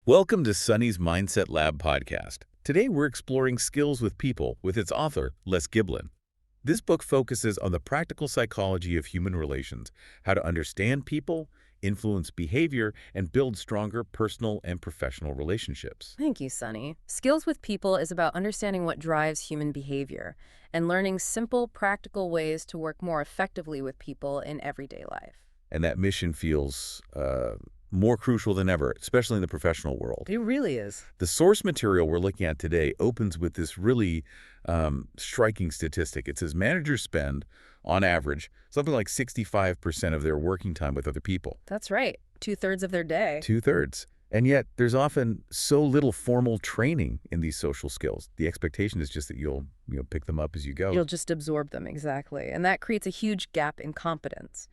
Welcome to Sunny's Mindset Lab podcast. Today we're exploring skills with people with its author, Les Giblin. This book focuses on the practical psychology of human relations, how to understand people, influence behavior, and build stronger personal and professional relationships. Thank you, Sunny. Skills with People is about understanding what drives human behavior and learning simple, practical ways to work more effectively with people in everyday life. And that mission feels more crucial than ever, especially in the professional world. It really is. The source material we're looking at today opens with this really striking statistic. It says managers spend, on average, something like 65% of their working time with other people. That's right. 2/3 of their day. Two-thirds. And yet, there's often so little formal training in these social skills. The expectation is just that you'll pick them up as you go. You'll just absorb them, exactly. And that creates a huge gap in competence.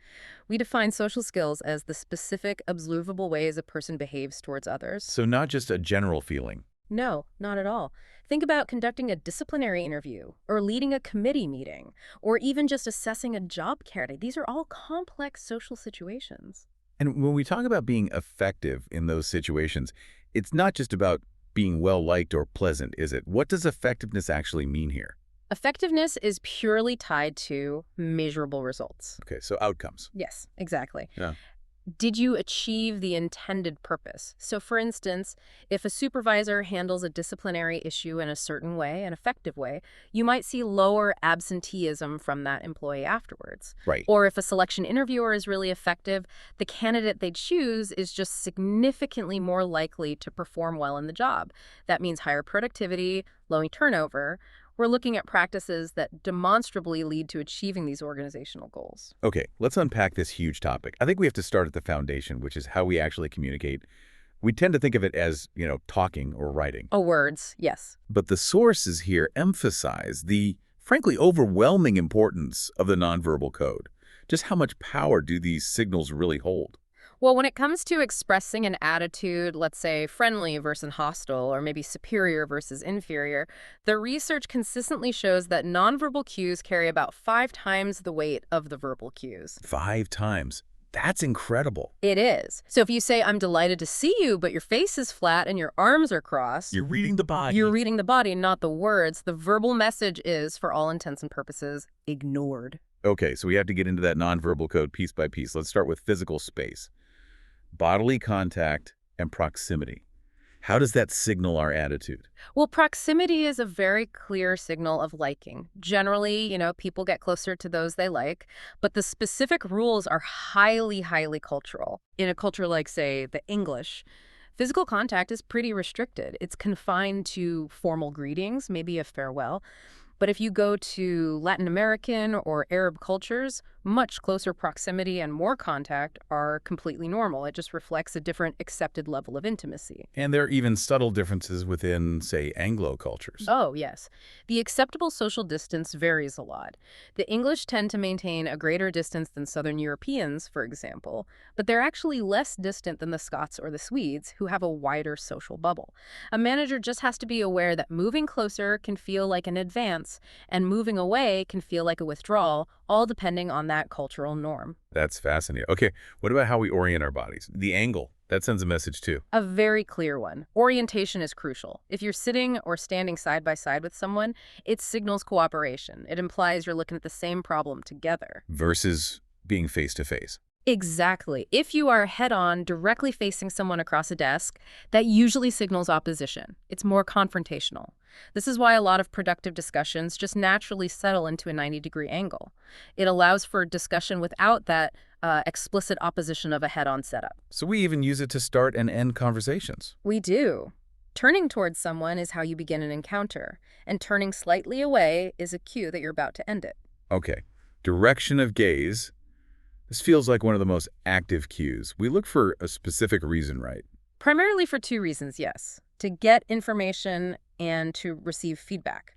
We define social skills as the specific, observable ways a person behaves towards others. So not just a general feeling. No, not at all. Think about conducting a disciplinary interview, or leading a committee meeting, or even just assessing a job candidate. These are all complex social situations. And when we talk about being effective in those situations, it's not just about being well-liked or pleasant, is it? What does effectiveness actually mean here? Effectiveness is purely tied to measurable results. Okay, so outcomes. Yes, exactly. Yeah. Did you achieve the intended purpose? So for instance, if a supervisor handles a disciplinary issue in a certain way, an effective way, you might see lower absenteeism from that employee afterwards. Right. Or if a selection interviewer is really effective, the candidate they choose is just significantly more likely to perform well in the job. That means higher productivity, low turnover. We're looking at practices that demonstrably lead to achieving these organizational goals. Okay, let's unpack this huge topic. I think we have to start at the foundation, which is how we actually communicate. We tend to think of it as, talking or writing. Oh, words, yes. But the sources here emphasize the, frankly, overwhelming importance of the nonverbal code. Just how much power do these signals really hold? Well, when it comes to expressing an attitude, let's say friendly versus hostile, or maybe superior versus inferior, the research consistently shows that nonverbal cues carry about 5 times the weight of the verbal cues. 5 times. That's incredible. It is. So if you say, "I'm delighted to see you," but your face is flat and your arms are crossed, You're reading the body. you're reading the body, not the words. The verbal message is, for all intents and purposes, ignored. Okay, so we have to get into that nonverbal code piece by piece. Let's start with physical space. Bodily contact and proximity. How does that signal our attitude? Well, proximity is a very clear signal of liking. Generally, people get closer to those they like, but the specific rules are highly, highly cultural. In a culture like, say, the English, physical contact is pretty restricted. It's confined to formal greetings, maybe a farewell. But if you go to Latin American or Arab cultures, much closer proximity and more contact are completely normal. It just reflects a different accepted level of intimacy. And there are even subtle differences within, say, Anglo cultures. Oh, yes. The acceptable social distance varies a lot. The English tend to maintain a greater distance than Southern Europeans, for example, but they're actually less distant than the Scots or the Swedes, who have a wider social bubble. A manager just has to be aware that moving closer can feel like an advance, and moving away can feel like a withdrawal, all depending on that cultural norm. That's fascinating. Okay, what about how we orient our bodies? The angle, that sends a message too. A very clear one. Orientation is crucial. If you're sitting or standing side by side with someone, it signals cooperation. It implies you're looking at the same problem together. Versus being face to face. Exactly. If you are head-on, directly facing someone across a desk, that usually signals opposition. It's more confrontational. This is why a lot of productive discussions just naturally settle into a 90-degree angle. It allows for discussion without that explicit opposition of a head-on setup. So we even use it to start and end conversations. We do. Turning towards someone is how you begin an encounter, and turning slightly away is a cue that you're about to end it. Okay, direction of gaze. This feels like one of the most active cues. We look for a specific reason, right? Primarily for 2 reasons, yes. To get information and to receive feedback.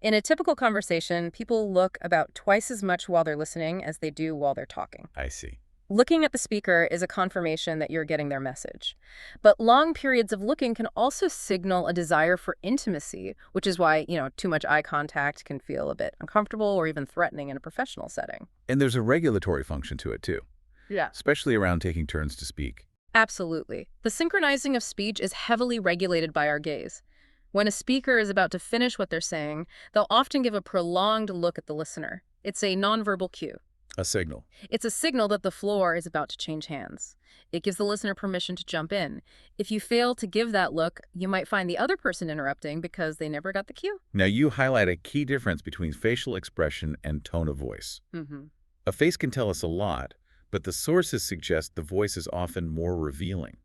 In a typical conversation, people look about twice as much while they're listening as they do while they're talking. I see. Looking at the speaker is a confirmation that you're getting their message. But long periods of looking can also signal a desire for intimacy, which is why, too much eye contact can feel a bit uncomfortable or even threatening in a professional setting. And there's a regulatory function to it too. Yeah. Especially around taking turns to speak. Absolutely. The synchronizing of speech is heavily regulated by our gaze. When a speaker is about to finish what they're saying, they'll often give a prolonged look at the listener. It's a nonverbal cue. A signal. It's a signal that the floor is about to change hands. It gives the listener permission to jump in. If you fail to give that look, you might find the other person interrupting because they never got the cue. Now, you highlight a key difference between facial expression and tone of voice. Mm-hmm. A face can tell us a lot, but the sources suggest the voice is often more revealing.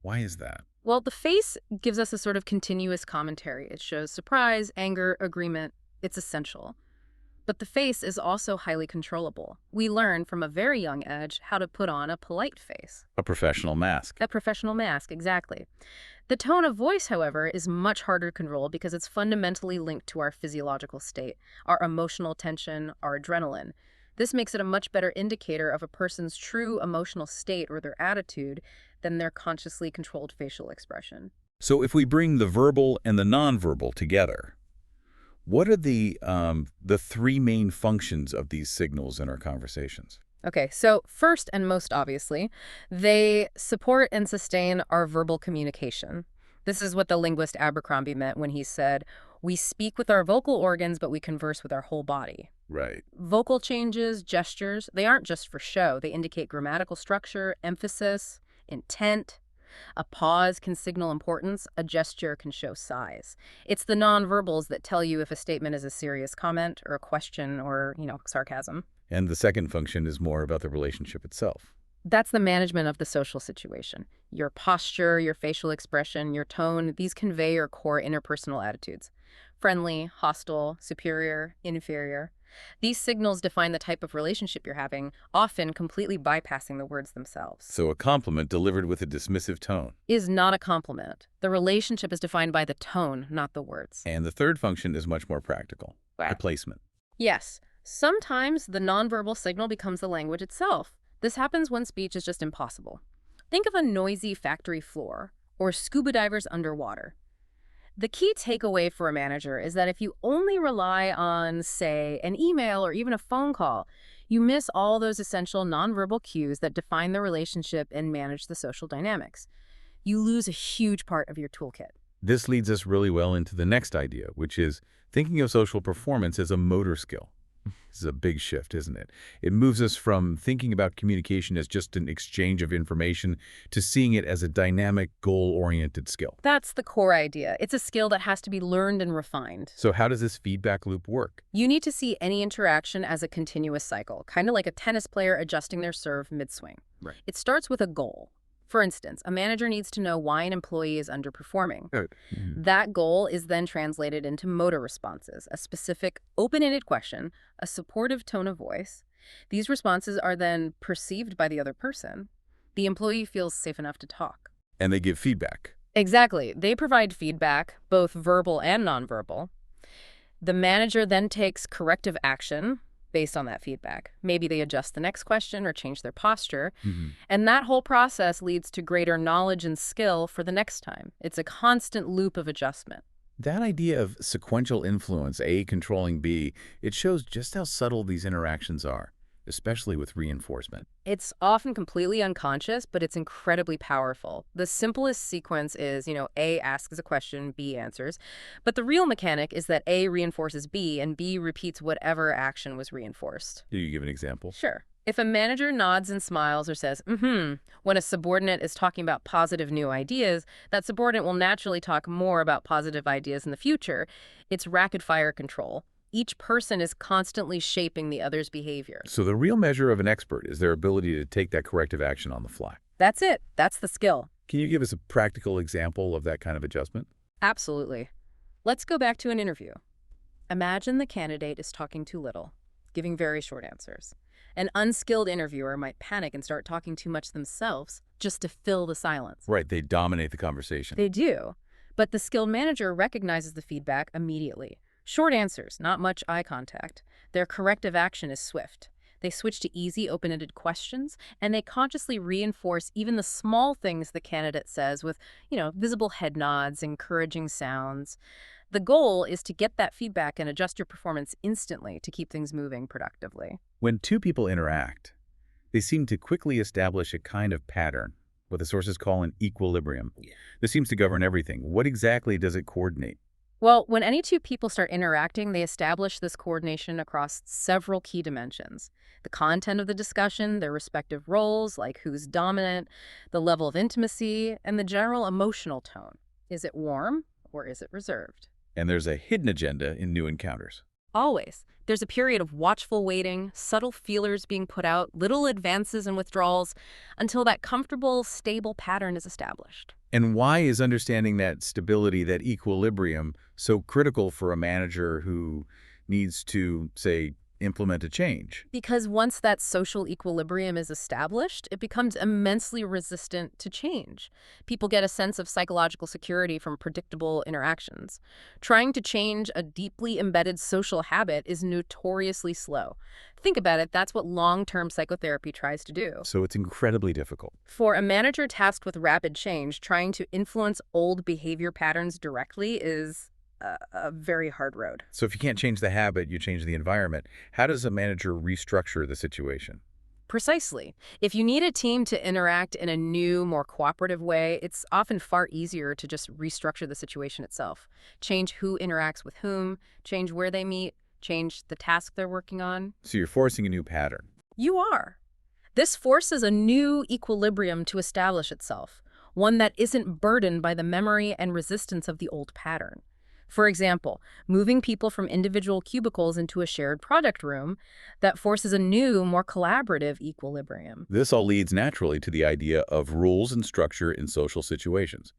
Why is that? Well, the face gives us a sort of continuous commentary. It shows surprise, anger, agreement. It's essential. But the face is also highly controllable. We learn from a very young age how to put on a polite face. A professional mask. A professional mask, exactly. The tone of voice, however, is much harder to control because it's fundamentally linked to our physiological state, our emotional tension, our adrenaline. This makes it a much better indicator of a person's true emotional state or their attitude than their consciously controlled facial expression. So if we bring the verbal and the nonverbal together, what are the three main functions of these signals in our conversations? Okay, so first and most obviously, they support and sustain our verbal communication. This is what the linguist Abercrombie meant when he said, "We speak with our vocal organs, but we converse with our whole body." Right. Vocal changes, gestures, they aren't just for show. They indicate grammatical structure, emphasis, intent. A pause can signal importance. A gesture can show size. It's the nonverbals that tell you if a statement is a serious comment or a question or, sarcasm. And the second function is more about the relationship itself. That's the management of the social situation. Your posture, your facial expression, your tone, these convey your core interpersonal attitudes. Friendly, hostile, superior, inferior. These signals define the type of relationship you're having, often completely bypassing the words themselves. So a compliment delivered with a dismissive tone. Is not a compliment. The relationship is defined by the tone, not the words. And the third function is much more practical. Wow. Replacement. Yes. Sometimes the nonverbal signal becomes the language itself. This happens when speech is just impossible. Think of a noisy factory floor or scuba divers underwater. The key takeaway for a manager is that if you only rely on, say, an email or even a phone call, you miss all those essential nonverbal cues that define the relationship and manage the social dynamics. You lose a huge part of your toolkit. This leads us really well into the next idea, which is thinking of social performance as a motor skill. This is a big shift, isn't it? It moves us from thinking about communication as just an exchange of information to seeing it as a dynamic, goal-oriented skill. That's the core idea. It's a skill that has to be learned and refined. So how does this feedback loop work? You need to see any interaction as a continuous cycle, kind of like a tennis player adjusting their serve mid-swing. Right. It starts with a goal. For instance, a manager needs to know why an employee is underperforming. Good. That goal is then translated into motor responses, a specific open-ended question, a supportive tone of voice. These responses are then perceived by the other person. The employee feels safe enough to talk. And they give feedback. Exactly. They provide feedback, both verbal and nonverbal. The manager then takes corrective action based on that feedback. Maybe they adjust the next question or change their posture. And that whole process leads to greater knowledge and skill for the next time. It's a constant loop of adjustment. That idea of sequential influence, A controlling B, it shows just how subtle these interactions are, especially with reinforcement. It's often completely unconscious, but it's incredibly powerful. The simplest sequence is, A asks a question, B answers. But the real mechanic is that A reinforces B, and B repeats whatever action was reinforced. Do you give an example? Sure. If a manager nods and smiles or says, when a subordinate is talking about positive new ideas, that subordinate will naturally talk more about positive ideas in the future. It's rapid-fire control. Each person is constantly shaping the other's behavior. So the real measure of an expert is their ability to take that corrective action on the fly. That's it. That's the skill. Can you give us a practical example of that kind of adjustment? Absolutely. Let's go back to an interview. Imagine the candidate is talking too little, giving very short answers. An unskilled interviewer might panic and start talking too much themselves just to fill the silence. Right, they dominate the conversation. They do. But the skilled manager recognizes the feedback immediately. Short answers, not much eye contact. Their corrective action is swift. They switch to easy, open-ended questions, and they consciously reinforce even the small things the candidate says with, visible head nods, encouraging sounds. The goal is to get that feedback and adjust your performance instantly to keep things moving productively. When two people interact, they seem to quickly establish a kind of pattern, what the sources call an equilibrium. This seems to govern everything. What exactly does it coordinate? Well, when any two people start interacting, they establish this coordination across several key dimensions. The content of the discussion, their respective roles, like who's dominant, the level of intimacy, and the general emotional tone. Is it warm or is it reserved? And there's a hidden agenda in new encounters. Always. There's a period of watchful waiting, subtle feelers being put out, little advances and withdrawals, until that comfortable, stable pattern is established. And why is understanding that stability, that equilibrium, so critical for a manager who needs to, say, implement a change? Because once that social equilibrium is established, it becomes immensely resistant to change. People get a sense of psychological security from predictable interactions. Trying to change a deeply embedded social habit is notoriously slow. Think about it, that's what long-term psychotherapy tries to do. So it's incredibly difficult. For a manager tasked with rapid change, trying to influence old behavior patterns directly is a very hard road. So if you can't change the habit, you change the environment. How does a manager restructure the situation? Precisely. If you need a team to interact in a new, more cooperative way, it's often far easier to just restructure the situation itself. Change who interacts with whom, change where they meet, change the task they're working on. So you're forcing a new pattern. You are. This forces a new equilibrium to establish itself, one that isn't burdened by the memory and resistance of the old pattern. For example, moving people from individual cubicles into a shared project room that forces a new, more collaborative equilibrium. This all leads naturally to the idea of rules and structure in social situations.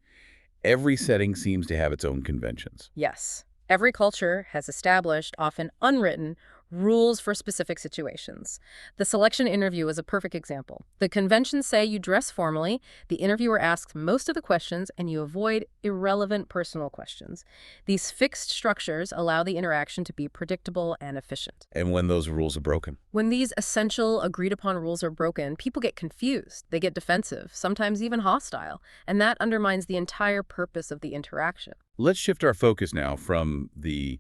Every setting seems to have its own conventions. Yes, every culture has established, often unwritten, rules for specific situations. The selection interview is a perfect example. The conventions say you dress formally, the interviewer asks most of the questions, and you avoid irrelevant personal questions. These fixed structures allow the interaction to be predictable and efficient. And when those rules are broken? When these essential, agreed-upon rules are broken, people get confused, they get defensive, sometimes even hostile, and that undermines the entire purpose of the interaction. Let's shift our focus now from the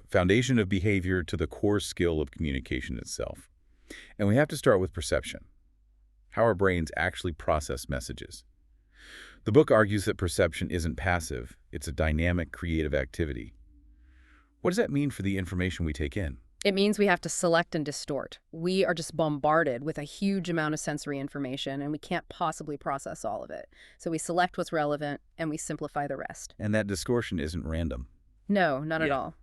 foundation of behavior to the core skill of communication itself. And we have to start with perception, how our brains actually process messages. The book argues that perception isn't passive, it's a dynamic, creative activity. What does that mean for the information we take in? It means we have to select and distort. We are just bombarded with a huge amount of sensory information, and we can't possibly process all of it. So we select what's relevant, and we simplify the rest. And that distortion isn't random. No, not at all.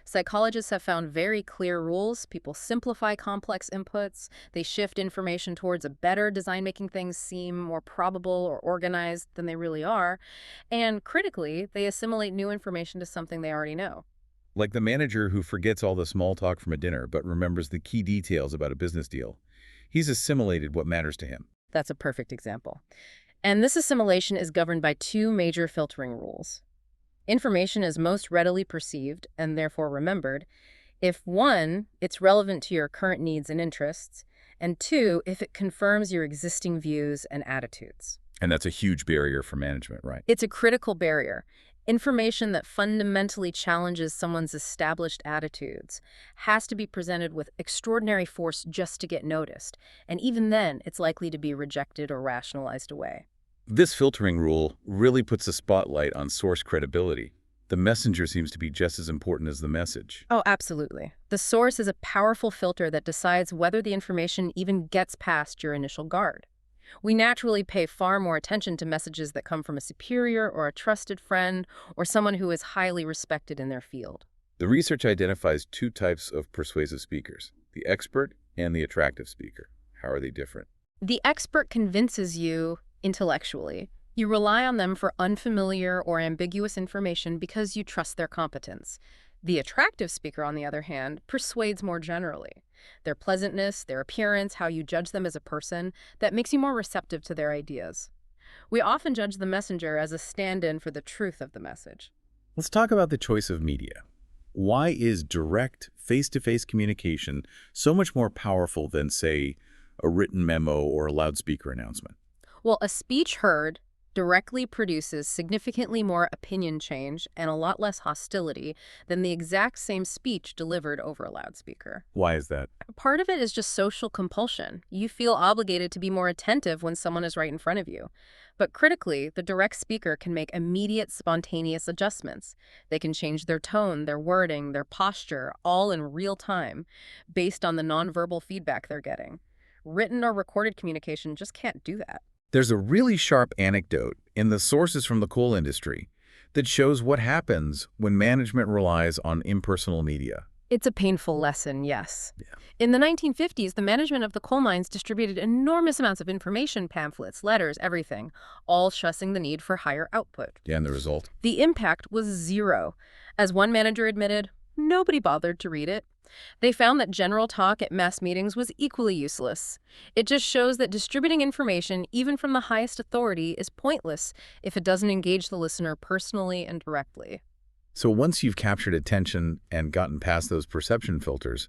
Psychologists have found very clear rules. People simplify complex inputs. They shift information towards a better design, making things seem more probable or organized than they really are. And critically, they assimilate new information to something they already know. Like the manager who forgets all the small talk from a dinner but remembers the key details about a business deal. He's assimilated what matters to him. That's a perfect example. And this assimilation is governed by two major filtering rules. Information is most readily perceived and therefore remembered if, one, it's relevant to your current needs and interests, and two, if it confirms your existing views and attitudes. And that's a huge barrier for management, right? It's a critical barrier. Information that fundamentally challenges someone's established attitudes has to be presented with extraordinary force just to get noticed, and even then, it's likely to be rejected or rationalized away. This filtering rule really puts a spotlight on source credibility. The messenger seems to be just as important as the message. Oh, absolutely. The source is a powerful filter that decides whether the information even gets past your initial guard. We naturally pay far more attention to messages that come from a superior or a trusted friend or someone who is highly respected in their field. The research identifies two types of persuasive speakers, the expert and the attractive speaker. How are they different? The expert convinces you intellectually. You rely on them for unfamiliar or ambiguous information because you trust their competence. The attractive speaker, on the other hand, persuades more generally. Their pleasantness, their appearance, how you judge them as a person, that makes you more receptive to their ideas. We often judge the messenger as a stand-in for the truth of the message. Let's talk about the choice of media. Why is direct, face-to-face communication so much more powerful than, say, a written memo or a loudspeaker announcement? Well, a speech heard directly produces significantly more opinion change and a lot less hostility than the exact same speech delivered over a loudspeaker. Why is that? Part of it is just social compulsion. You feel obligated to be more attentive when someone is right in front of you. But critically, the direct speaker can make immediate, spontaneous adjustments. They can change their tone, their wording, their posture, all in real time, based on the nonverbal feedback they're getting. Written or recorded communication just can't do that. There's a really sharp anecdote in the Sources from the Coal Industry that shows what happens when management relies on impersonal media. It's a painful lesson, yes. Yeah. In the 1950s, the management of the coal mines distributed enormous amounts of information, pamphlets, letters, everything, all stressing the need for higher output. Yeah, and the result? The impact was zero. As one manager admitted, nobody bothered to read it. They found that general talk at mass meetings was equally useless. It just shows that distributing information, even from the highest authority, is pointless if it doesn't engage the listener personally and directly. So once you've captured attention and gotten past those perception filters,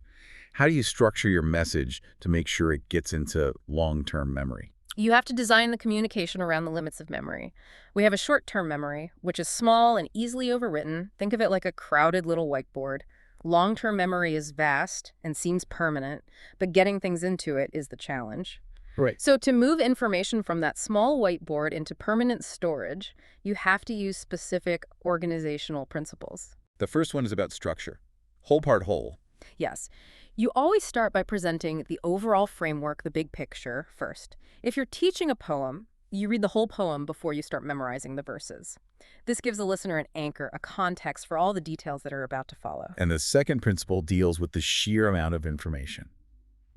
how do you structure your message to make sure it gets into long-term memory? You have to design the communication around the limits of memory. We have a short-term memory, which is small and easily overwritten. Think of it like a crowded little whiteboard. Long-term memory is vast and seems permanent, but getting things into it is the challenge. Right. So to move information from that small whiteboard into permanent storage, you have to use specific organizational principles. The first one is about structure. Whole part whole. Yes. You always start by presenting the overall framework, the big picture, first. If you're teaching a poem, you read the whole poem before you start memorizing the verses. This gives the listener an anchor, a context for all the details that are about to follow. And the second principle deals with the sheer amount of information.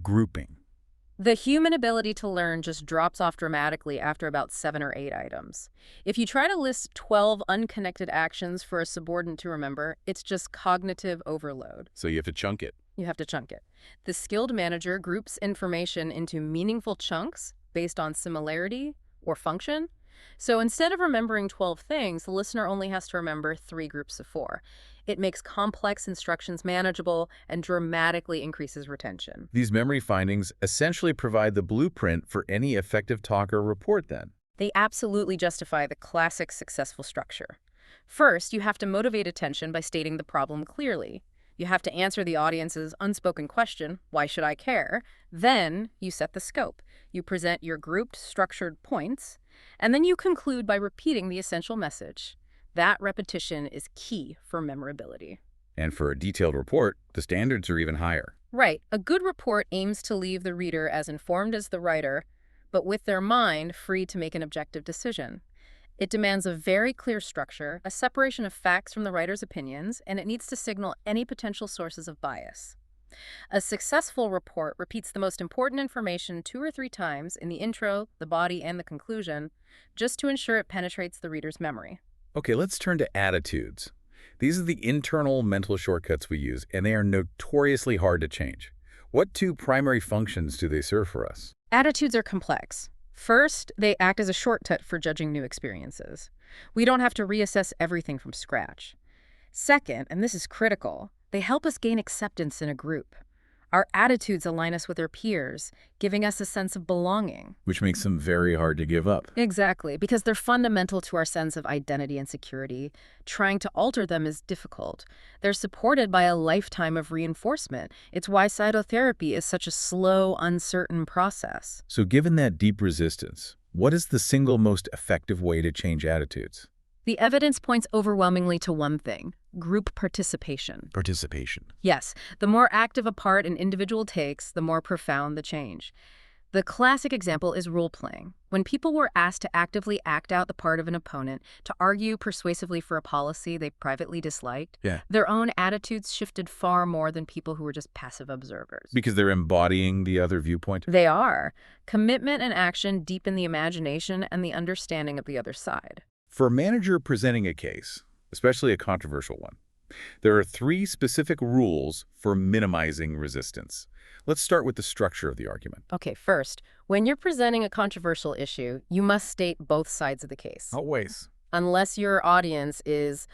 Grouping. The human ability to learn just drops off dramatically after about 7 or 8 items. If you try to list 12 unconnected actions for a subordinate to remember, it's just cognitive overload. So you have to chunk it. You have to chunk it. The skilled manager groups information into meaningful chunks based on similarity or function. So instead of remembering 12 things, the listener only has to remember 3 groups of 4. It makes complex instructions manageable and dramatically increases retention. These memory findings essentially provide the blueprint for any effective talk or report then. They absolutely justify the classic successful structure. First, you have to motivate attention by stating the problem clearly. You have to answer the audience's unspoken question, why should I care? Then you set the scope. You present your grouped, structured points, and then you conclude by repeating the essential message. That repetition is key for memorability. And for a detailed report, the standards are even higher. Right. A good report aims to leave the reader as informed as the writer, but with their mind free to make an objective decision. It demands a very clear structure, a separation of facts from the writer's opinions, and it needs to signal any potential sources of bias. A successful report repeats the most important information 2 or 3 times in the intro, the body, and the conclusion, just to ensure it penetrates the reader's memory. Okay, let's turn to attitudes. These are the internal mental shortcuts we use, and they are notoriously hard to change. What 2 primary functions do they serve for us? Attitudes are complex. First, they act as a shortcut for judging new experiences. We don't have to reassess everything from scratch. Second, and this is critical, they help us gain acceptance in a group. Our attitudes align us with our peers, giving us a sense of belonging. Which makes them very hard to give up. Exactly, because they're fundamental to our sense of identity and security. Trying to alter them is difficult. They're supported by a lifetime of reinforcement. It's why cytotherapy is such a slow, uncertain process. So given that deep resistance, what is the single most effective way to change attitudes? The evidence points overwhelmingly to one thing: group participation. Participation. Yes, the more active a part an individual takes, the more profound the change. The classic example is role-playing. When people were asked to actively act out the part of an opponent, to argue persuasively for a policy they privately disliked, their own attitudes shifted far more than people who were just passive observers. Because they're embodying the other viewpoint? They are. Commitment and action deepen the imagination and the understanding of the other side. For a manager presenting a case, especially a controversial one, there are 3 specific rules for minimizing resistance. Let's start with the structure of the argument. Okay, first, when you're presenting a controversial issue, you must state both sides of the case. Always. Unless your audience is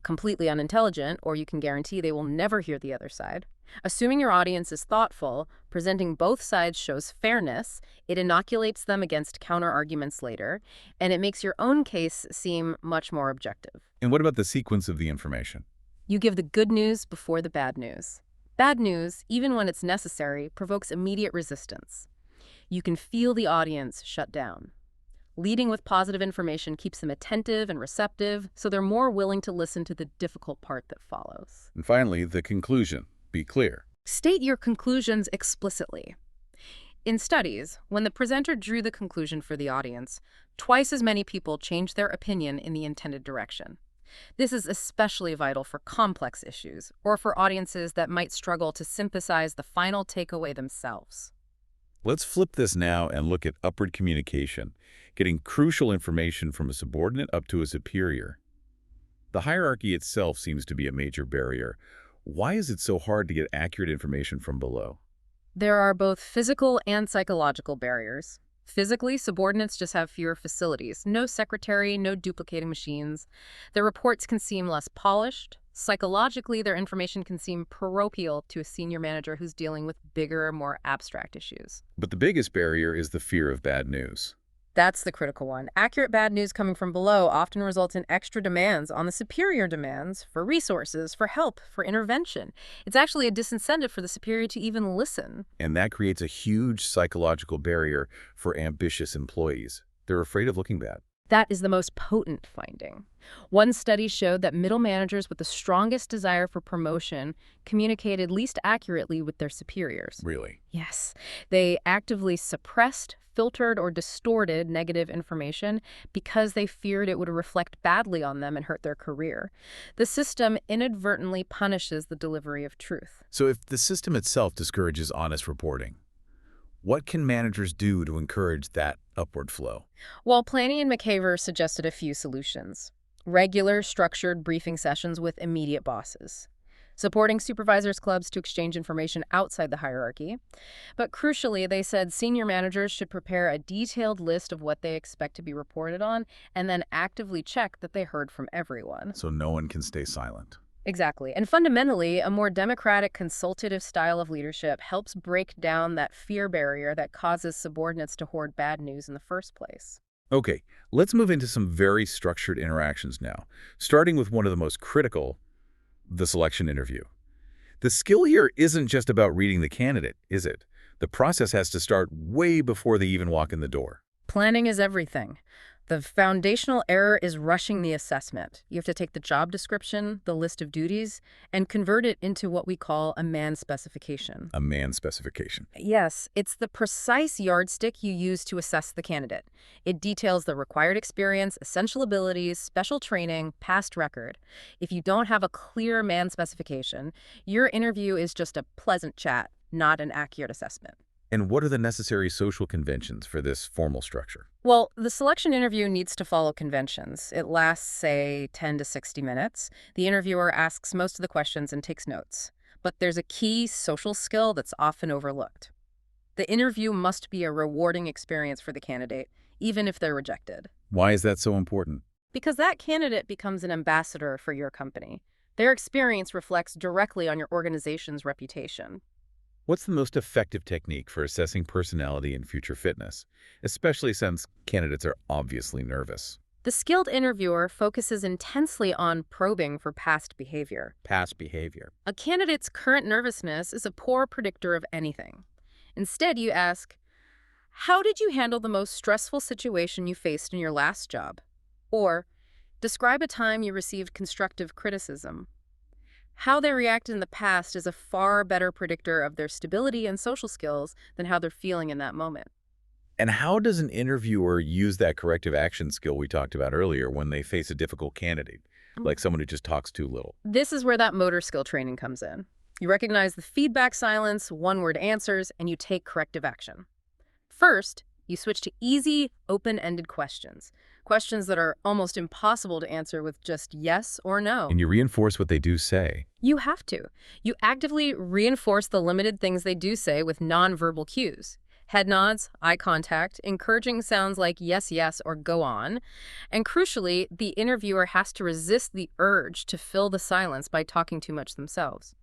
completely unintelligent, or you can guarantee they will never hear the other side. Assuming your audience is thoughtful, presenting both sides shows fairness, it inoculates them against counter-arguments later, and it makes your own case seem much more objective. And what about the sequence of the information? You give the good news before the bad news. Bad news, even when it's necessary, provokes immediate resistance. You can feel the audience shut down. Leading with positive information keeps them attentive and receptive, so they're more willing to listen to the difficult part that follows. And finally, the conclusion. Be clear. State your conclusions explicitly. In studies, when the presenter drew the conclusion for the audience, twice as many people changed their opinion in the intended direction. This is especially vital for complex issues, or for audiences that might struggle to synthesize the final takeaway themselves. Let's flip this now and look at upward communication, getting crucial information from a subordinate up to a superior. The hierarchy itself seems to be a major barrier. Why is it so hard to get accurate information from below? There are both physical and psychological barriers. Physically, subordinates just have fewer facilities. No secretary, no duplicating machines. Their reports can seem less polished. Psychologically, their information can seem parochial to a senior manager who's dealing with bigger, more abstract issues. But the biggest barrier is the fear of bad news. That's the critical one. Accurate bad news coming from below often results in extra demands on the superior demands for resources, for help, for intervention. It's actually a disincentive for the superior to even listen. And that creates a huge psychological barrier for ambitious employees. They're afraid of looking bad. That is the most potent finding. One study showed that middle managers with the strongest desire for promotion communicated least accurately with their superiors. Really? Yes. They actively suppressed, filtered, or distorted negative information because they feared it would reflect badly on them and hurt their career. The system inadvertently punishes the delivery of truth. So if the system itself discourages honest reporting, what can managers do to encourage that upward flow? While Planey and McCaver suggested a few solutions. Regular, structured briefing sessions with immediate bosses. Supporting supervisors clubs to exchange information outside the hierarchy. But crucially, they said senior managers should prepare a detailed list of what they expect to be reported on and then actively check that they heard from everyone. So no one can stay silent. Exactly. And fundamentally, a more democratic, consultative style of leadership helps break down that fear barrier that causes subordinates to hoard bad news in the first place. Okay, let's move into some very structured interactions now, starting with one of the most critical, the selection interview. The skill here isn't just about reading the candidate, is it? The process has to start way before they even walk in the door. Planning is everything. The foundational error is rushing the assessment. You have to take the job description, the list of duties, and convert it into what we call a man specification. A man specification. Yes, it's the precise yardstick you use to assess the candidate. It details the required experience, essential abilities, special training, past record. If you don't have a clear man specification, your interview is just a pleasant chat, not an accurate assessment. And what are the necessary social conventions for this formal structure? Well, the selection interview needs to follow conventions. It lasts, say, 10 to 60 minutes. The interviewer asks most of the questions and takes notes. But there's a key social skill that's often overlooked. The interview must be a rewarding experience for the candidate, even if they're rejected. Why is that so important? Because that candidate becomes an ambassador for your company. Their experience reflects directly on your organization's reputation. What's the most effective technique for assessing personality and future fitness, especially since candidates are obviously nervous? The skilled interviewer focuses intensely on probing for past behavior. Past behavior. A candidate's current nervousness is a poor predictor of anything. Instead, you ask, how did you handle the most stressful situation you faced in your last job? Or, describe a time you received constructive criticism. How they reacted in the past is a far better predictor of their stability and social skills than how they're feeling in that moment. And how does an interviewer use that corrective action skill we talked about earlier when they face a difficult candidate, like someone who just talks too little? This is where that motor skill training comes in. You recognize the feedback silence, one-word answers, and you take corrective action. First, you switch to easy, open-ended questions. Questions that are almost impossible to answer with just yes or no. And you reinforce what they do say. You have to. You actively reinforce the limited things they do say with nonverbal cues. Head nods, eye contact, encouraging sounds like yes, yes, or go on. And crucially, the interviewer has to resist the urge to fill the silence by talking too much themselves.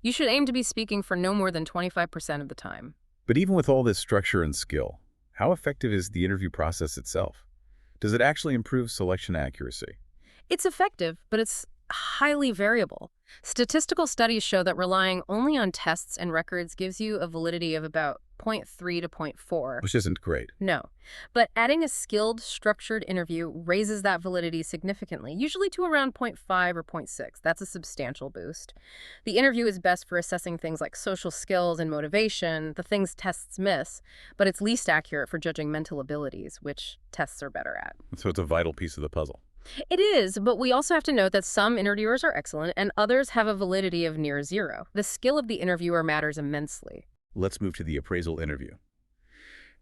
You should aim to be speaking for no more than 25% of the time. But even with all this structure and skill, how effective is the interview process itself? Does it actually improve selection accuracy? It's effective, but it's highly variable. Statistical studies show that relying only on tests and records gives you a validity of about 0.3 to zero point 0.4. Which isn't great. No. But adding a skilled, structured interview raises that validity significantly, usually to around 0.5 or 0.6. That's a substantial boost. The interview is best for assessing things like social skills and motivation, the things tests miss, but it's least accurate for judging mental abilities, which tests are better at. So it's a vital piece of the puzzle. It is, but we also have to note that some interviewers are excellent and others have a validity of near zero. The skill of the interviewer matters immensely. Let's move to the appraisal interview.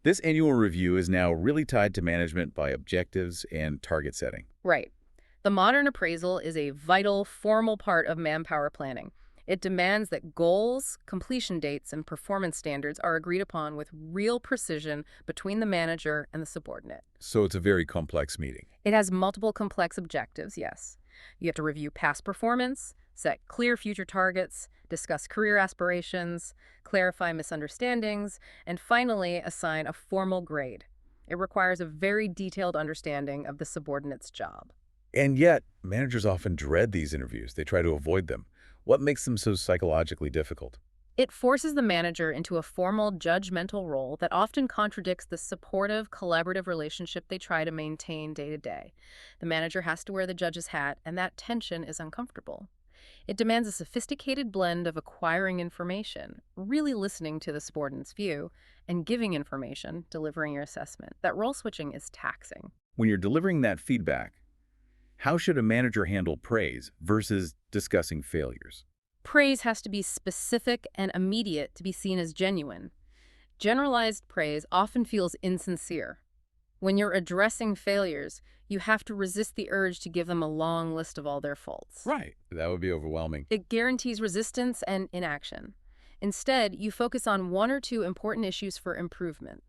This annual review is now really tied to management by objectives and target setting. Right. The modern appraisal is a vital, formal part of manpower planning. It demands that goals, completion dates, and performance standards are agreed upon with real precision between the manager and the subordinate. So it's a very complex meeting. It has multiple complex objectives, yes. You have to review past performance, set clear future targets, discuss career aspirations, clarify misunderstandings, and finally assign a formal grade. It requires a very detailed understanding of the subordinate's job. And yet, managers often dread these interviews. They try to avoid them. What makes them so psychologically difficult? It forces the manager into a formal, judgmental role that often contradicts the supportive, collaborative relationship they try to maintain day to day. The manager has to wear the judge's hat, and that tension is uncomfortable. It demands a sophisticated blend of acquiring information, really listening to the subordinate's view, and giving information, delivering your assessment. That role switching is taxing. When you're delivering that feedback, how should a manager handle praise versus discussing failures? Praise has to be specific and immediate to be seen as genuine. Generalized praise often feels insincere. When you're addressing failures, you have to resist the urge to give them a long list of all their faults. Right. That would be overwhelming. It guarantees resistance and inaction. Instead, you focus on one or two important issues for improvement.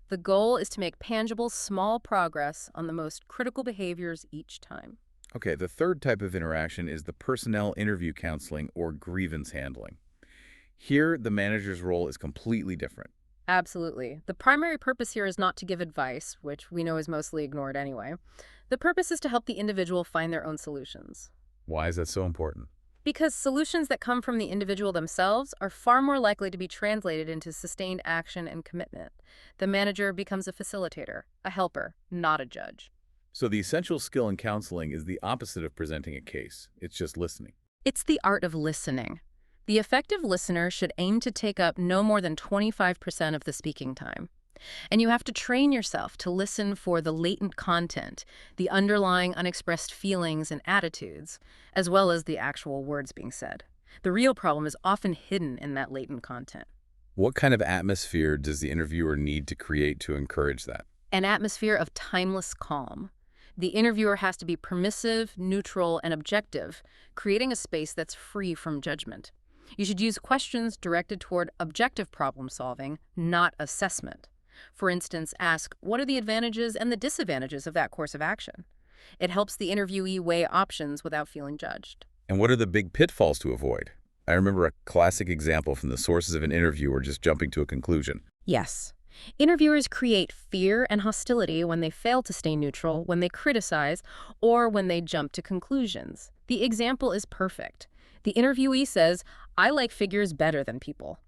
The goal is to make tangible, small progress on the most critical behaviors each time. Okay, the third type of interaction is the personnel interview counseling or grievance handling. Here, the manager's role is completely different. Absolutely. The primary purpose here is not to give advice, which we know is mostly ignored anyway. The purpose is to help the individual find their own solutions. Why is that so important? Because solutions that come from the individual themselves are far more likely to be translated into sustained action and commitment. The manager becomes a facilitator, a helper, not a judge. So the essential skill in counseling is the opposite of presenting a case. It's just listening. It's the art of listening. The effective listener should aim to take up no more than 25% of the speaking time. And you have to train yourself to listen for the latent content, the underlying unexpressed feelings and attitudes, as well as the actual words being said. The real problem is often hidden in that latent content. What kind of atmosphere does the interviewer need to create to encourage that? An atmosphere of timeless calm. The interviewer has to be permissive, neutral, and objective, creating a space that's free from judgment. You should use questions directed toward objective problem solving, not assessment. For instance, ask, what are the advantages and the disadvantages of that course of action? It helps the interviewee weigh options without feeling judged. And what are the big pitfalls to avoid? I remember a classic example from the sources of an interview or just jumping to a conclusion. Yes. Interviewers create fear and hostility when they fail to stay neutral, when they criticize, or when they jump to conclusions. The example is perfect. The interviewee says, I like figures better than people.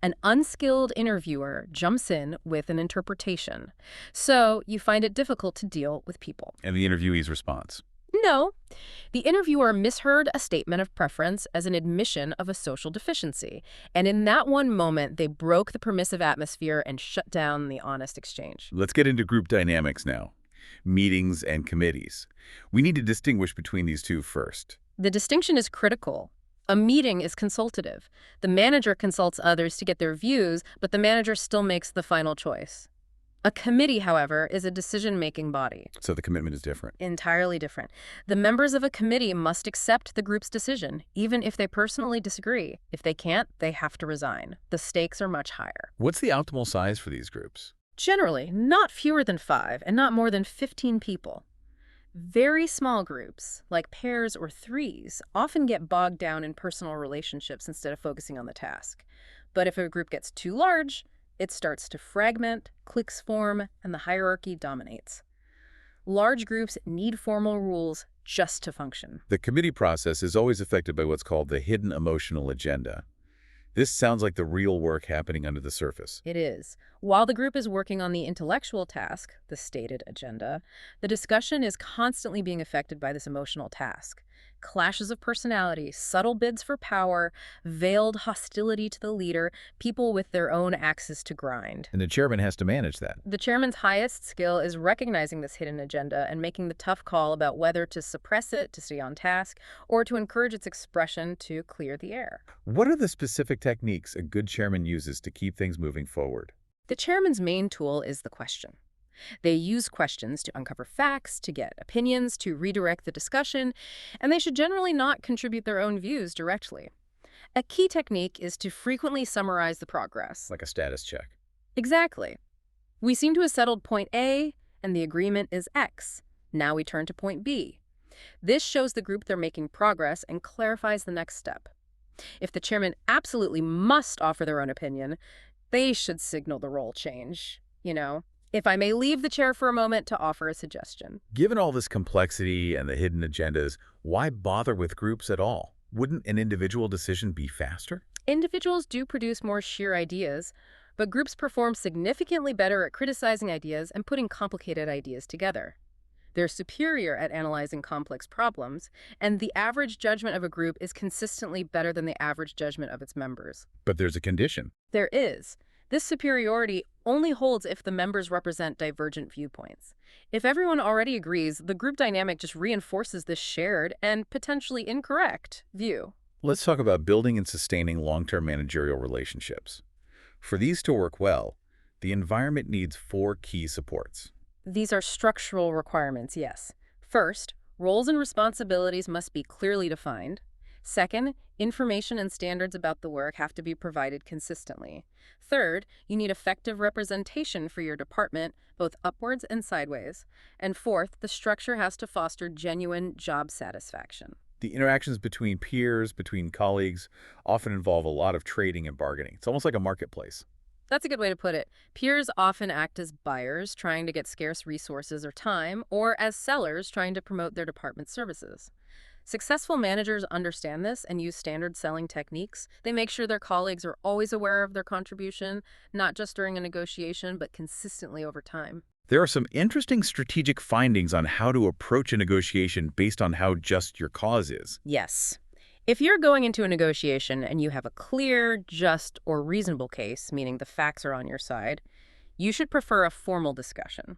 An unskilled interviewer jumps in with an interpretation. So you find it difficult to deal with people. And the interviewee's response? No. The interviewer misheard a statement of preference as an admission of a social deficiency. And in that one moment, they broke the permissive atmosphere and shut down the honest exchange. Let's get into group dynamics now. Meetings and committees. We need to distinguish between these two first. The distinction is critical. A meeting is consultative. The manager consults others to get their views, but the manager still makes the final choice. A committee, however, is a decision-making body. So the commitment is different. Entirely different. The members of a committee must accept the group's decision, even if they personally disagree. If they can't, they have to resign. The stakes are much higher. What's the optimal size for these groups? Generally, not fewer than 5 and not more than 15 people. Very small groups, like pairs or threes, often get bogged down in personal relationships instead of focusing on the task. But if a group gets too large, it starts to fragment, cliques form, and the hierarchy dominates. Large groups need formal rules just to function. The committee process is always affected by what's called the hidden emotional agenda. This sounds like the real work happening under the surface. It is. While the group is working on the intellectual task, the stated agenda, the discussion is constantly being affected by this emotional task. Clashes of personality, subtle bids for power, veiled hostility to the leader, people with their own axes to grind. And the chairman has to manage that. The chairman's highest skill is recognizing this hidden agenda and making the tough call about whether to suppress it to stay on task or to encourage its expression to clear the air. What are the specific techniques a good chairman uses to keep things moving forward? The chairman's main tool is the question. They use questions to uncover facts, to get opinions, to redirect the discussion, and they should generally not contribute their own views directly. A key technique is to frequently summarize the progress. Like a status check. Exactly. We seem to have settled point A, and the agreement is X. Now we turn to point B. This shows the group they're making progress and clarifies the next step. If the chairman absolutely must offer their own opinion, they should signal the role change. If I may leave the chair for a moment to offer a suggestion. Given all this complexity and the hidden agendas, why bother with groups at all? Wouldn't an individual decision be faster? Individuals do produce more sheer ideas, but groups perform significantly better at criticizing ideas and putting complicated ideas together. They're superior at analyzing complex problems, and the average judgment of a group is consistently better than the average judgment of its members. But there's a condition. There is. This superiority only holds if the members represent divergent viewpoints. If everyone already agrees, the group dynamic just reinforces this shared and potentially incorrect view. Let's talk about building and sustaining long-term managerial relationships. For these to work well, the environment needs 4 key supports. These are structural requirements, yes. First, roles and responsibilities must be clearly defined. Second, information and standards about the work have to be provided consistently. Third, you need effective representation for your department, both upwards and sideways. And fourth, the structure has to foster genuine job satisfaction. The interactions between peers, between colleagues, often involve a lot of trading and bargaining. It's almost like a marketplace. That's a good way to put it. Peers often act as buyers trying to get scarce resources or time, or as sellers trying to promote their department's services. Successful managers understand this and use standard selling techniques. They make sure their colleagues are always aware of their contribution, not just during a negotiation, but consistently over time. There are some interesting strategic findings on how to approach a negotiation based on how just your cause is. Yes. If you're going into a negotiation and you have a clear, just, or reasonable case, meaning the facts are on your side, you should prefer a formal discussion.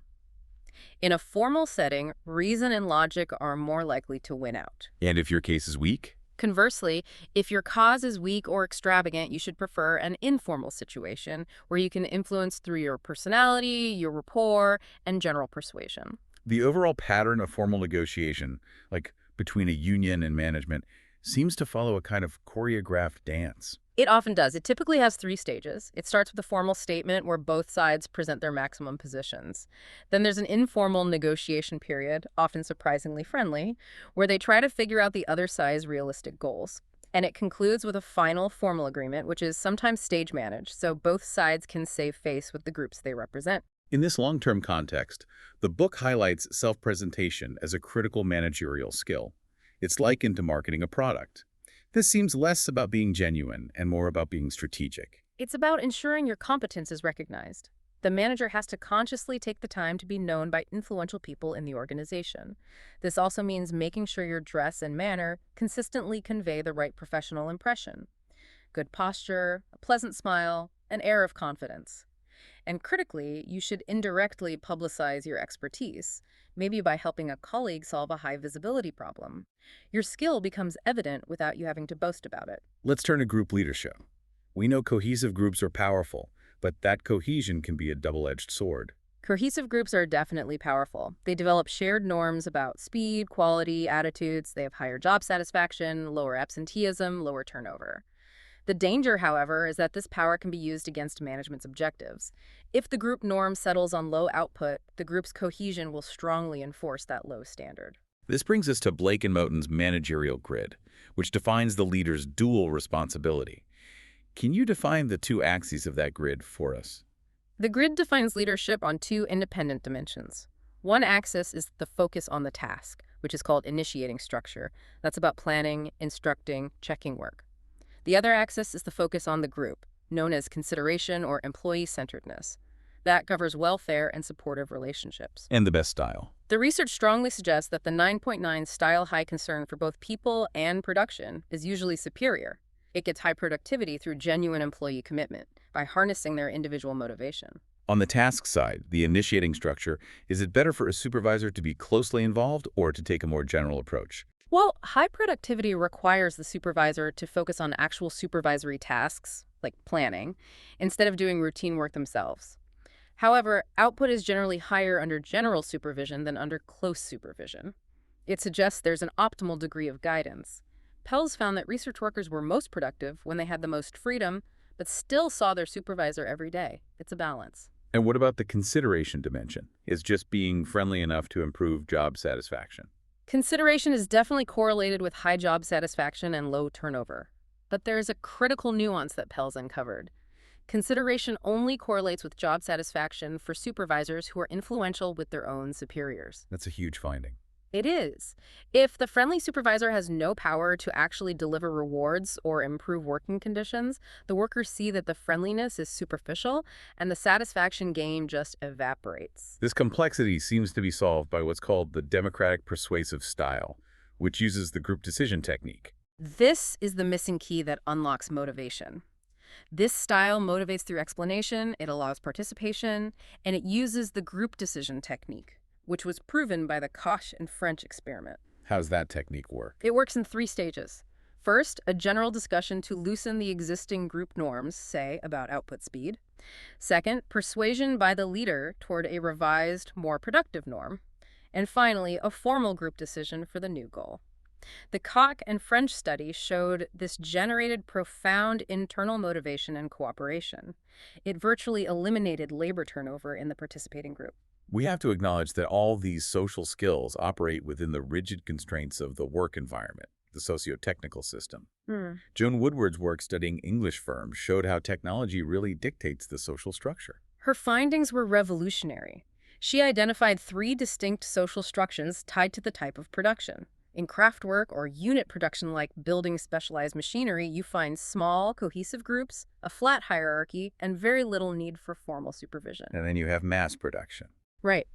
In a formal setting, reason and logic are more likely to win out. And if your case is weak? Conversely, if your cause is weak or extravagant, you should prefer an informal situation where you can influence through your personality, your rapport, and general persuasion. The overall pattern of formal negotiation, like between a union and management, seems to follow a kind of choreographed dance. It often does. It typically has 3 stages. It starts with a formal statement where both sides present their maximum positions. Then there's an informal negotiation period, often surprisingly friendly, where they try to figure out the other side's realistic goals. And it concludes with a final formal agreement, which is sometimes stage managed, so both sides can save face with the groups they represent. In this long-term context, the book highlights self-presentation as a critical managerial skill. It's likened to marketing a product. This seems less about being genuine and more about being strategic. It's about ensuring your competence is recognized. The manager has to consciously take the time to be known by influential people in the organization. This also means making sure your dress and manner consistently convey the right professional impression. Good posture, a pleasant smile, an air of confidence. And critically, you should indirectly publicize your expertise, maybe by helping a colleague solve a high-visibility problem. Your skill becomes evident without you having to boast about it. Let's turn to group leadership. We know cohesive groups are powerful, but that cohesion can be a double-edged sword. Cohesive groups are definitely powerful. They develop shared norms about speed, quality, attitudes. They have higher job satisfaction, lower absenteeism, lower turnover. The danger, however, is that this power can be used against management's objectives. If the group norm settles on low output, the group's cohesion will strongly enforce that low standard. This brings us to Blake and Moten's managerial grid, which defines the leader's dual responsibility. Can you define the two axes of that grid for us? The grid defines leadership on two independent dimensions. One axis is the focus on the task, which is called initiating structure. That's about planning, instructing, checking work. The other axis is the focus on the group, known as consideration or employee-centeredness. That covers welfare and supportive relationships. And the best style. The research strongly suggests that the 9.9 style high concern for both people and production is usually superior. It gets high productivity through genuine employee commitment by harnessing their individual motivation. On the task side, the initiating structure, is it better for a supervisor to be closely involved or to take a more general approach? Well, high productivity requires the supervisor to focus on actual supervisory tasks, like planning, instead of doing routine work themselves. However, output is generally higher under general supervision than under close supervision. It suggests there's an optimal degree of guidance. Pels found that research workers were most productive when they had the most freedom, but still saw their supervisor every day. It's a balance. And what about the consideration dimension? Is just being friendly enough to improve job satisfaction? Consideration is definitely correlated with high job satisfaction and low turnover. But there is a critical nuance that Pels uncovered. Consideration only correlates with job satisfaction for supervisors who are influential with their own superiors. That's a huge finding. It is. If the friendly supervisor has no power to actually deliver rewards or improve working conditions, the workers see that the friendliness is superficial and the satisfaction gain just evaporates. This complexity seems to be solved by what's called the democratic persuasive style, which uses the group decision technique. This is the missing key that unlocks motivation. This style motivates through explanation, it allows participation, and it uses the group decision technique, which was proven by the Koch and French experiment. How's that technique work? It works in 3 stages. First, a general discussion to loosen the existing group norms, say, about output speed. Second, persuasion by the leader toward a revised, more productive norm. And finally, a formal group decision for the new goal. The Koch and French study showed this generated profound internal motivation and cooperation. It virtually eliminated labor turnover in the participating group. We have to acknowledge that all these social skills operate within the rigid constraints of the work environment, the socio-technical system. Joan Woodward's work studying English firms showed how technology really dictates the social structure. Her findings were revolutionary. She identified 3 distinct social structures tied to the type of production. In craft work or unit production like building specialized machinery, you find small, cohesive groups, a flat hierarchy, and very little need for formal supervision. And then you have mass production. Right.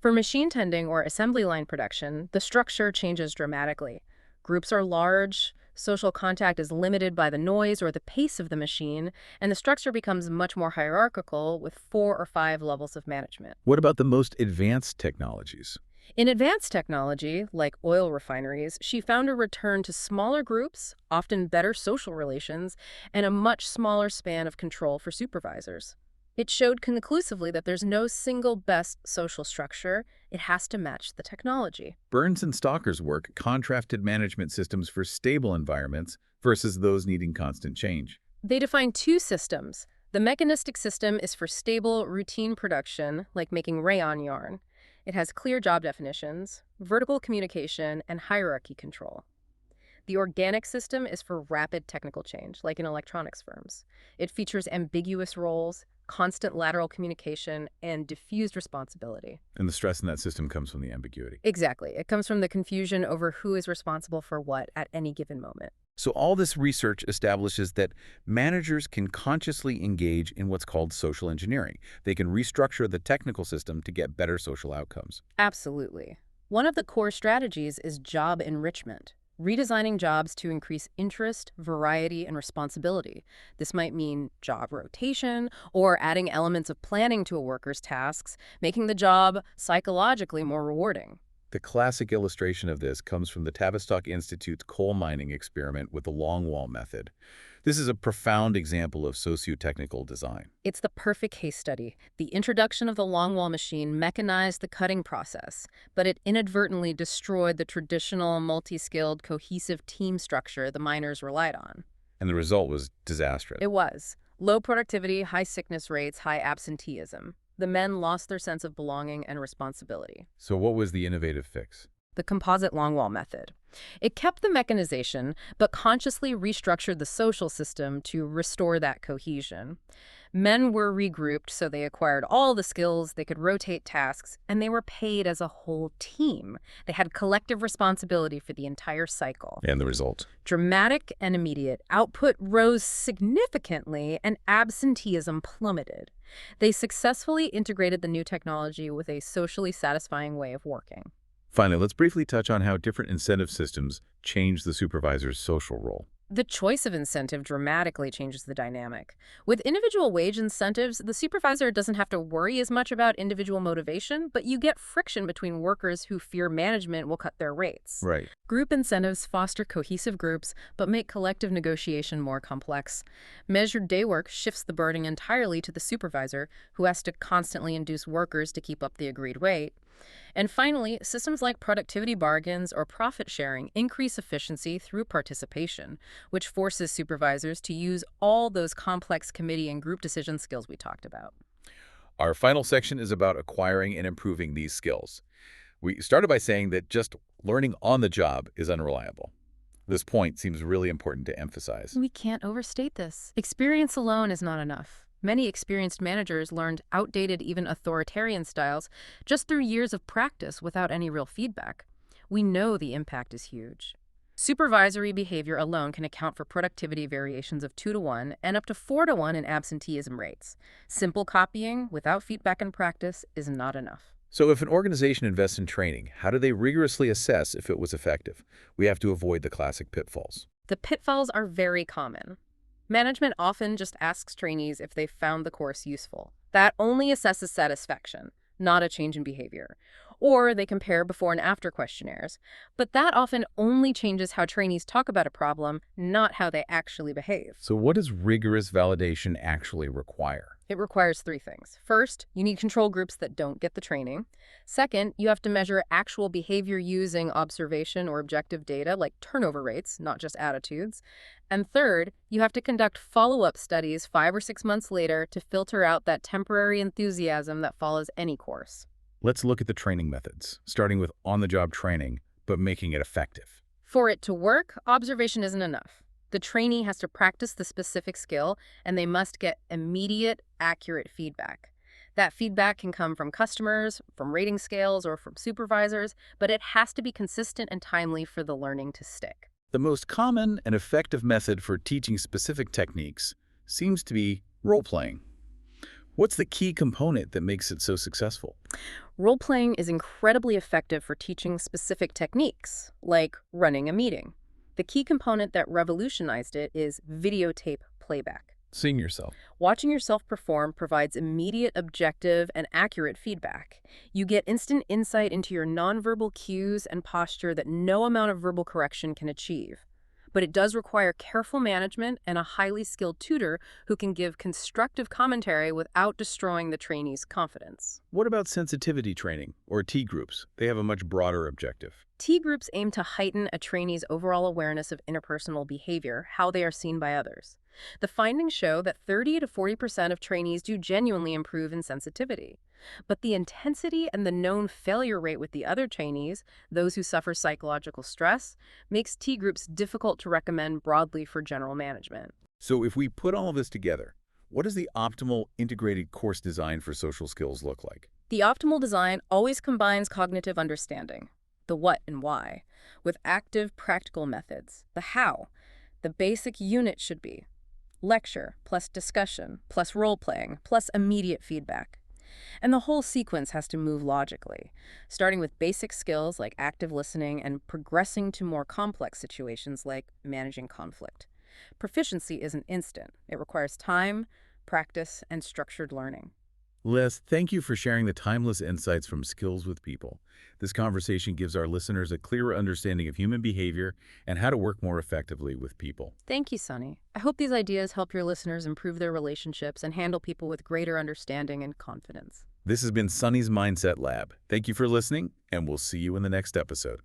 For machine tending or assembly line production, the structure changes dramatically. Groups are large, social contact is limited by the noise or the pace of the machine, and the structure becomes much more hierarchical with 4 or 5 levels of management. What about the most advanced technologies? In advanced technology, like oil refineries, she found a return to smaller groups, often better social relations, and a much smaller span of control for supervisors. It showed conclusively that there's no single best social structure. It has to match the technology. Burns and Stalker's work contrasted management systems for stable environments versus those needing constant change. They define 2 systems. The mechanistic system is for stable, routine production, like making rayon yarn. It has clear job definitions, vertical communication, and hierarchy control. The organic system is for rapid technical change, like in electronics firms. It features ambiguous roles, constant lateral communication, and diffused responsibility. And the stress in that system comes from the ambiguity. Exactly. It comes from the confusion over who is responsible for what at any given moment. So all this research establishes that managers can consciously engage in what's called social engineering. They can restructure the technical system to get better social outcomes. Absolutely. One of the core strategies is job enrichment, redesigning jobs to increase interest, variety, and responsibility. This might mean job rotation or adding elements of planning to a worker's tasks, making the job psychologically more rewarding. The classic illustration of this comes from the Tavistock Institute's coal mining experiment with the longwall method. This is a profound example of socio-technical design. It's the perfect case study. The introduction of the longwall machine mechanized the cutting process, but it inadvertently destroyed the traditional, multi-skilled, cohesive team structure the miners relied on. And the result was disastrous. It was. Low productivity, high sickness rates, high absenteeism. The men lost their sense of belonging and responsibility. So what was the innovative fix? The composite longwall method. It kept the mechanization, but consciously restructured the social system to restore that cohesion. Men were regrouped so they acquired all the skills, they could rotate tasks, and they were paid as a whole team. They had collective responsibility for the entire cycle. And the result? Dramatic and immediate. Output rose significantly and absenteeism plummeted. They successfully integrated the new technology with a socially satisfying way of working. Finally, let's briefly touch on how different incentive systems change the supervisor's social role. The choice of incentive dramatically changes the dynamic. With individual wage incentives, the supervisor doesn't have to worry as much about individual motivation, but you get friction between workers who fear management will cut their rates. Right. Group incentives foster cohesive groups, but make collective negotiation more complex. Measured day work shifts the burden entirely to the supervisor, who has to constantly induce workers to keep up the agreed rate. And finally, systems like productivity bargains or profit sharing increase efficiency through participation, which forces supervisors to use all those complex committee and group decision skills we talked about. Our final section is about acquiring and improving these skills. We started by saying that just learning on the job is unreliable. This point seems really important to emphasize. We can't overstate this. Experience alone is not enough. Many experienced managers learned outdated, even authoritarian styles just through years of practice without any real feedback. We know the impact is huge. Supervisory behavior alone can account for productivity variations of 2-to-1 and up to 4-to-1 in absenteeism rates. Simple copying without feedback and practice is not enough. So if an organization invests in training, how do they rigorously assess if it was effective? We have to avoid the classic pitfalls. The pitfalls are very common. Management often just asks trainees if they found the course useful. That only assesses satisfaction, not a change in behavior. Or they compare before and after questionnaires. But that often only changes how trainees talk about a problem, not how they actually behave. So what does rigorous validation actually require? It requires 3 things. First, you need control groups that don't get the training. Second, you have to measure actual behavior using observation or objective data like turnover rates, not just attitudes. And third, you have to conduct follow-up studies 5 or 6 months later to filter out that temporary enthusiasm that follows any course. Let's look at the training methods, starting with on-the-job training, but making it effective. For it to work, observation isn't enough. The trainee has to practice the specific skill, and they must get immediate, accurate feedback. That feedback can come from customers, from rating scales, or from supervisors, but it has to be consistent and timely for the learning to stick. The most common and effective method for teaching specific techniques seems to be role-playing. What's the key component that makes it so successful? Role-playing is incredibly effective for teaching specific techniques, like running a meeting. The key component that revolutionized it is videotape playback. Seeing yourself. Watching yourself perform provides immediate, objective, and accurate feedback. You get instant insight into your nonverbal cues and posture that no amount of verbal correction can achieve. But it does require careful management and a highly skilled tutor who can give constructive commentary without destroying the trainee's confidence. What about sensitivity training, or T groups? They have a much broader objective. T groups aim to heighten a trainee's overall awareness of interpersonal behavior, how they are seen by others. The findings show that 30 to 40% of trainees do genuinely improve in sensitivity. But the intensity and the known failure rate with the other trainees, those who suffer psychological stress, makes T groups difficult to recommend broadly for general management. So if we put all of this together, what does the optimal integrated course design for social skills look like? The optimal design always combines cognitive understanding, the what and why, with active practical methods, the how. The basic unit should be lecture plus discussion plus role-playing plus immediate feedback. And the whole sequence has to move logically, starting with basic skills like active listening and progressing to more complex situations like managing conflict. Proficiency isn't instant. It requires time, practice, and structured learning. Les, thank you for sharing the timeless insights from Skills with People. This conversation gives our listeners a clearer understanding of human behavior and how to work more effectively with people. Thank you, Sunny. I hope these ideas help your listeners improve their relationships and handle people with greater understanding and confidence. This has been Sunny's Mindset Lab. Thank you for listening, and we'll see you in the next episode.